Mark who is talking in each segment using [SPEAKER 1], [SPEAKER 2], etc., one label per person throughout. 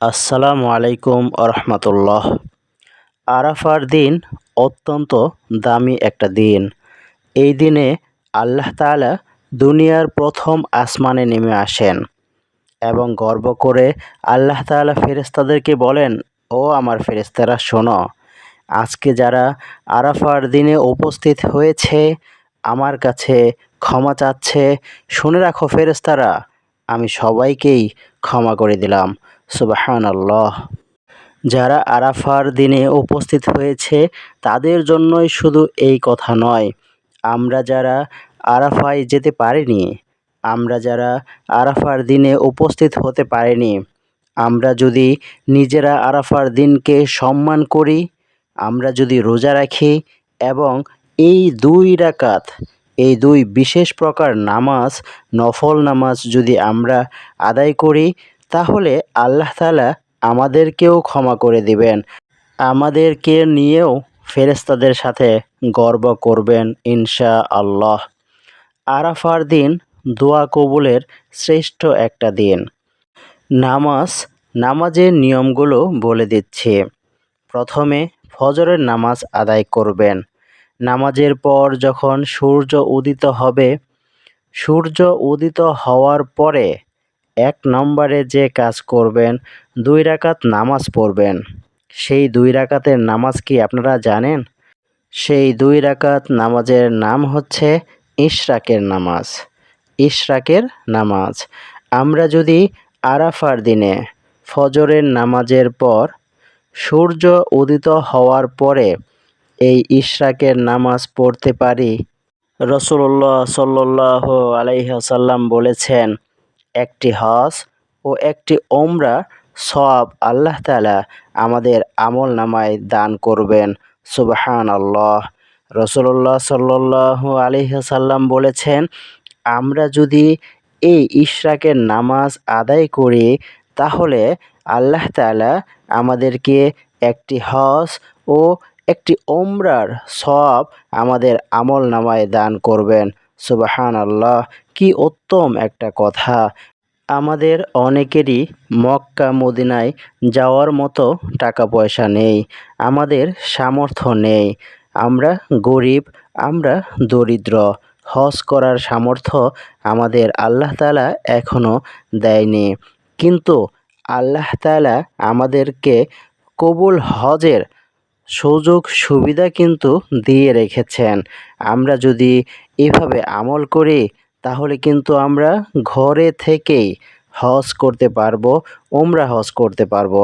[SPEAKER 1] আসসালামু আলাইকুম আরহামাতুল্লাহ। আরাফার দিন অত্যন্ত দামি একটা দিন। এই দিনে আল্লাহ তাআলা দুনিয়ার প্রথম আসমানে নেমে আসেন এবং গর্ব করে আল্লাহ তাআলা ফেরেশতাদেরকে বলেন, ও আমার ফেরেশতারা শোনো, আজকে যারা আরাফার দিনে উপস্থিত হয়েছে আমার কাছে ক্ষমা চাচ্ছে, শুনে রাখো ফেরেশতারা, আমি সবাইকেই ক্ষমা করে দিলাম। সুবহানাল্লাহ। যারা আরাফার দিনে উপস্থিত হয়েছে তাদের জন্যই শুধু এই কথা নয়, আমরা যারা আরাফায় যেতে পারিনি, আমরা যারা আরাফার দিনে উপস্থিত হতে পারিনি, আমরা যদি নিজেরা আরাফার দিনকে সম্মান করি, আমরা যদি রোজা রাখি এবং এই ২ রাকাত, এই ২ বিশেষ প্রকার নামাজ, নফল নামাজ যদি আমরা আদায় করি, তাহলে আল্লাহ তাআলা আমাদেরকেও ক্ষমা করে দিবেন। আমাদেরকে নিয়েও ফেরেশতাদের সাথে গর্ব করবেন ইনশাআল্লাহ। আরাফার দিন দোয়া কবুলের শ্রেষ্ঠ একটা দিন। নামাজের নিয়মগুলো বলে দিচ্ছি। প্রথমে ফজরের নামাজ আদায় করবেন। নামাজের পর যখন সূর্য উদিত হবে, সূর্য উদিত হওয়ার পরে ১ নম্বরে যে কাজ করবেন, ২ রাকাত নামাজ পড়বেন। সেই ২ রাকাতের নামাজ কি আপনারা জানেন? সেই ২ রাকাত নামাজের নাম হচ্ছে ইশরাকের নামাজ। ইশরাকের নামাজ। আমরা যদি আরাফার দিনে ফজরের নামাজের পর সূর্য উদিত হওয়ার পরে এই ইশরাকের নামাজ পড়তে পারি, রাসূলুল্লাহ সাল্লাল্লাহু আলাইহি ওয়াসাল্লাম বলেছেন, একটি হজ ও একটি ওমরা সওয়াব আল্লাহ তাআলা আমাদের আমলনামায় দান করবেন। সুবহানাল্লাহ। রাসূলুল্লাহ সাল্লাল্লাহু আলাইহি ওয়াসাল্লাম বলেছেন, আমরা যদি এই ইশরাকের নামাজ আদায় করি তাহলে আল্লাহ তাআলা আমাদেরকে একটি হজ ও একটি ওমরার সওয়াব আমাদের আমলনামায় দান করবেন। সুবহানাল্লাহ। কি উত্তম একটা কথা! আমাদের অনেকেরই মক্কা মদিনায় যাওয়ার মতো টাকা পয়সা নেই, আমাদের সামর্থ্য নেই, আমরা গরিব, আমরা দরিদ্র। হজ করার সামর্থ্য আমাদের আল্লাহ তাআলা এখনও দেয়নি। কিন্তু আল্লাহ তাআলা আমাদেরকে কবুল হজের সুযোগ সুবিধা কিন্তু দিয়ে রেখেছেন। আমরা যদি এভাবে আমল করি তাহলে কিন্তু আমরা ঘরে থেকেই হজ করতে পারবো, ওমরা হজ করতে পারবো।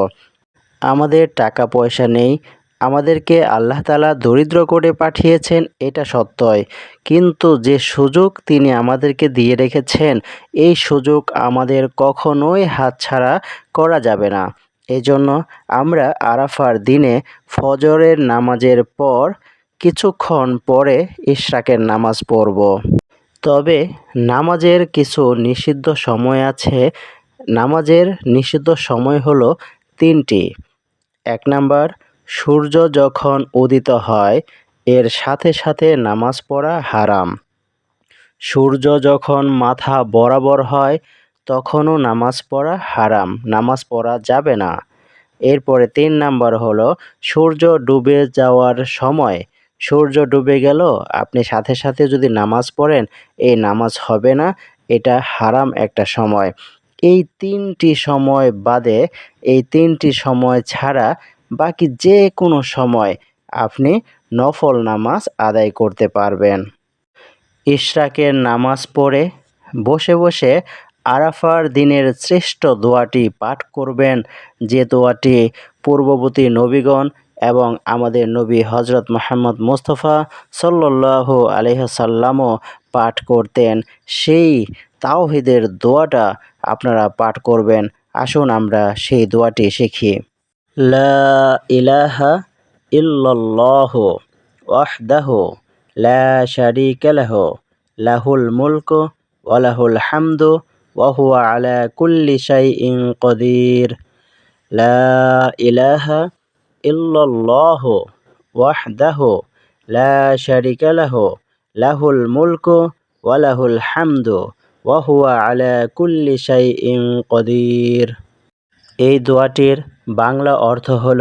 [SPEAKER 1] আমাদের টাকা পয়সা নেই, আমাদেরকে আল্লাহ তাআলা দরিদ্র করে পাঠিয়েছেন, এটা সত্যই। কিন্তু যে সুযোগ তিনি আমাদেরকে দিয়ে রেখেছেন, এই সুযোগ আমাদের কখনোই হাতছাড়া করা যাবে না। এজন্য আমরা আরাফার দিনে ফজরের নামাজের পর কিছুক্ষণ পরে ইশরাকের নামাজ পড়ব। তবে নামাজের কিছু নিষিদ্ধ সময় আছে। নামাজের নিষিদ্ধ সময় হলো ৩টি। ১ নাম্বার, সূর্য যখন উদিত হয় এর সাথে সাথে নামাজ পড়া হারাম। সূর্য যখন মাথা বরাবর হয় তখনও নামাজ পড়া হারাম, নামাজ পড়া যাবে না। এরপরে ৩ নাম্বার হলো সূর্য ডুবে যাওয়ার সময়, সূর্য ডুবে গেল আপনি সাথে সাথে যদি নামাজ পড়েন, এই নামাজ হবে না, এটা হারাম একটা সময়। এই ৩টি সময় বাদে, এই ৩টি সময় ছাড়া বাকি যে কোনো সময় আপনি নফল নামাজ আদায় করতে পারবেন। ইশরাকের নামাজ পড়ে বসে বসে আরাফার দিনের শ্রেষ্ঠ দোয়াটি পাঠ করবেন, যে দোয়াটি পূর্ববর্তী নবীগণ এবং আমাদের নবী হজরত মুহাম্মদ মুস্তাফা সাল্লাল্লাহু আলাইহি ওয়াসাল্লামও পাঠ করতেন। সেই তাওহীদের দোয়াটা আপনারা পাঠ করবেন। আসুন আমরা সেই দোয়াটি শিখি। লা ইলাহা ইল্লাল্লাহু ওয়াহদাহু লা শারীকা লাহু লাহুল মুলকু ওয়া লাহুল হামদু ওয়া হুয়া আলা কুল্লি শাইইন কাদির। লা ইলাহা ইল্লাল্লাহু ওয়াহদাহু লা শারীকা লাহু লাহুল মুলকু ওয়া লাহুল হামদু ওয়া হুয়া আলা কুল্লি শাইইন কাদির। এই দোয়াটির বাংলা অর্থ হল,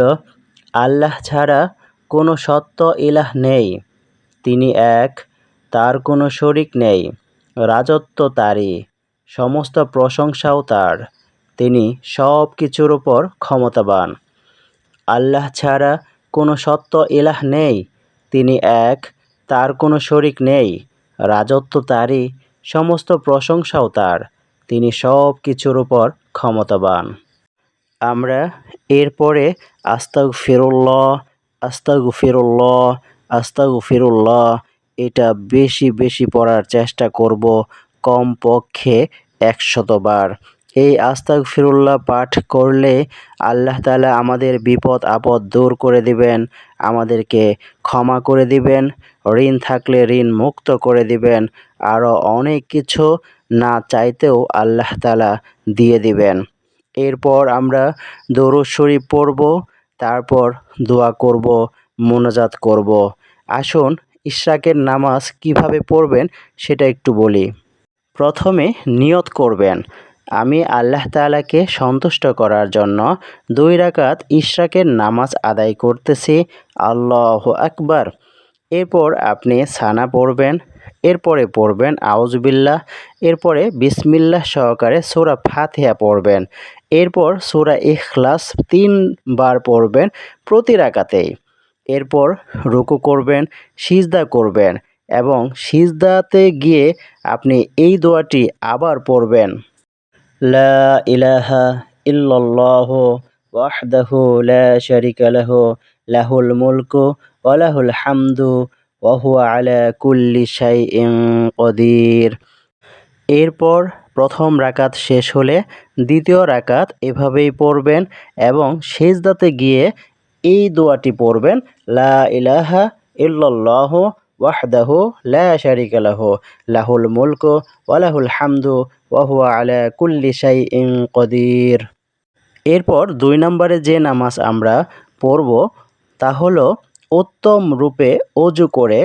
[SPEAKER 1] আল্লাহ ছাড়া কোনো সত্য ইলাহ নেই, তিনি এক, তার কোনো শরিক নেই, রাজত্ব তারই, সমস্ত প্রশংসাও তার, তিনি সব কিছুর উপর ক্ষমতাবান। আল্লাহ ছাড়া কোনো সত্য ইলাহ নেই, তিনি এক, তার কোনো শরিক নেই, রাজত্ব তারই, সমস্ত প্রশংসাও তার, তিনি সব কিছুর উপর ক্ষমতাবান। আমরা এরপরে আস্তাগফিরুল্লাহ, আস্তাগফিরুল্লাহ, আস্তাগফিরুল্লাহ এটা বেশি বেশি পড়ার চেষ্টা করব, কমপক্ষে ১০০ বার। এই আস্তাগফিরুল্লাহ পাঠ করলে আল্লাহ তাআলা আমাদের বিপদ আপদ দূর করে দিবেন, আমাদেরকে ক্ষমা করে দিবেন, ঋণ থাকলে ঋণ মুক্ত করে দিবেন, আরও অনেক কিছু না চাইতেও আল্লাহ তাআলা দিয়ে দিবেন। এরপর আমরা দরুদ শরীফ পড়ব, তারপর দোয়া করব, মোনাজাত করব। আসুন ইশরাকের নামাজ কিভাবে পড়বেন সেটা একটু বলি। প্রথমে নিয়ত করবেন, আমি আল্লাহ তাআলাকে সন্তুষ্ট করার জন্য ২ রাকাত ইশরাকের নামাজ আদায় করতেছি, আল্লাহু আকবার। এরপর আপনি সানা পড়বেন, এরপরে পড়বেন আউযুবিল্লাহ, এরপরে বিসমিল্লাহ সহকারে সূরা ফাতিহা পড়বেন, এরপর সূরা ইখলাস ৩ বার পড়বেন প্রতি রাকাতেই। এরপর রুকু করবেন, সিজদা করবেন এবং সিজদাতে গিয়ে আপনি এই দোয়াটি আবার পড়বেন, লা ইলাহা ইল্লাল্লাহু ওয়াহদাহু লা শারীকা লাহু লাহুল মুলকু ওয়া লাহুল হামদু ওয়া হুয়া আলা কুল্লি শাইইন কদির। এরপর প্রথম রাকাত শেষ হলে দ্বিতীয় রাকাত এভাবেই পড়বেন এবং সিজদাতে গিয়ে এই দোয়াটি পড়বেন, লা ইলাহা ইল্লাল্লাহু ওয়াহদাহু লা শারীকা লাহু লাহুল মুলকু ওয়া লাহুল হামদু ওয়া হুয়া আলা কুল্লি শাইইন কদির। এরপর ২ নম্বরে যে নামাজ আমরা পড়ব তা হলো উত্তম রূপে ওযু করে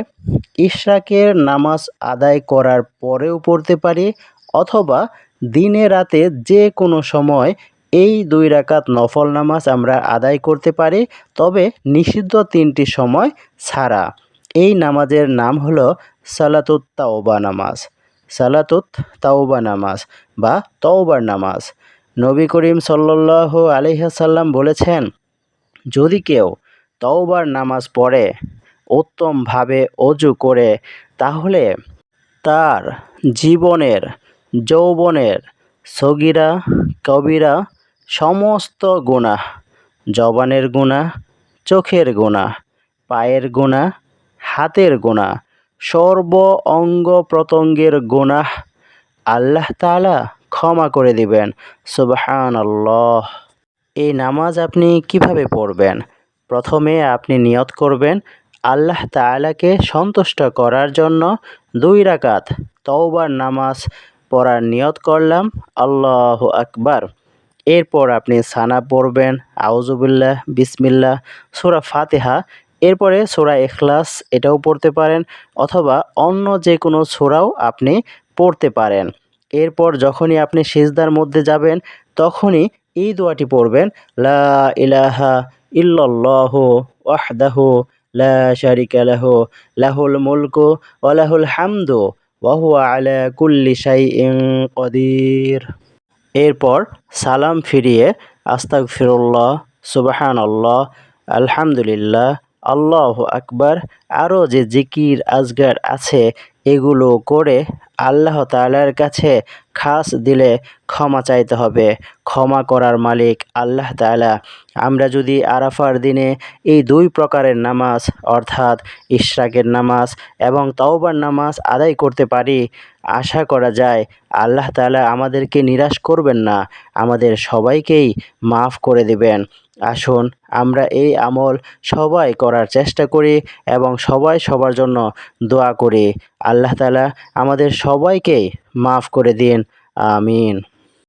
[SPEAKER 1] ইশরাকের নামাজ আদায় করার পরেও পড়তে পারি, অথবা দিনে রাতে যে কোনো সময় এই ২ রাকাত নফল নামাজ আমরা আদায় করতে পারি, তবে নিষিদ্ধ ৩টি সময় ছাড়া। এই নামাজের নাম হলো সালাতুত তাওবা নামাজ, সালাতুত তাওবা নামাজ বা তওবার নামাজ। নবী করিম সাল্লাল্লাহু আলাইহি ওয়াসাল্লাম বলেছেন, যদি কেউ তওবার নামাজ পড়ে উত্তমভাবে ওযু করে, তাহলে তার জীবনের, যৌবনের সগীরা কবিরা সমস্ত গুনাহ, জবানের গুনাহ, চোখের গুনাহ, পায়ের গুনাহ, হাতের গুনাহ, সর্ব অঙ্গ প্রত্যঙ্গের গুনাহ আল্লাহ তাআলা ক্ষমা করে দিবেন। সুবহানাল্লাহ। এই নামাজ আপনি কিভাবে পড়বেন? প্রথমে আপনি নিয়ত করবেন, আল্লাহ তাআলাকে সন্তুষ্ট করার জন্য ২ রাকাত তওবার নামাজ পড়ার নিয়ত করলাম, আল্লাহু আকবার। এরপর আপনি সানা পড়বেন, আউযুবিল্লাহ, বিসমিল্লাহ, সূরা ফাতিহা, এরপরে সূরা ইখলাস এটাও পড়তে পারেন, অথবা অন্য যে কোনো সূরাও আপনি পড়তে পারেন। এরপর যখনই আপনি সিজদার মধ্যে যাবেন তখনই এই দোয়াটি পড়বেন, লা ইলাহা ইল্লাল্লাহু ওয়াহদাহু লা শারীকা লাহু লাহুল মুলকু ওয়া লাহুল হামদু ওয়া হুয়া আলা কুল্লি শাইইন কদির। এরপর সালাম ফিরিয়ে আস্তাগফিরুল্লাহ, সুবহানাল্লাহ, আলহামদুলিল্লাহ, আল্লাহু আকবার আরও যে জিকির আজগার আছে এগুলো করে আল্লাহ তাআলার কাছে খাস দিলে ক্ষমা চাইতে হবে। ক্ষমা করার মালিক আল্লাহ তাআলা। আমরা যদি আরাফার দিনে এই ২ প্রকারের নামাজ অর্থাৎ ইশরাকের নামাজ এবং তওবার নামাজ আদায় করতে পারি, আশা করা যায় আল্লাহ তাআলা আমাদেরকে নিরাশ করবেন না, আমাদের সবাইকেই মাফ করে দিবেন। আসুন আমরা এই আমল সবাই করার চেষ্টা করি এবং সবাই সবার জন্য দোয়া করি। আল্লাহ তাআলা আমাদের সবাইকেই মাফ করে দিন। আমিন।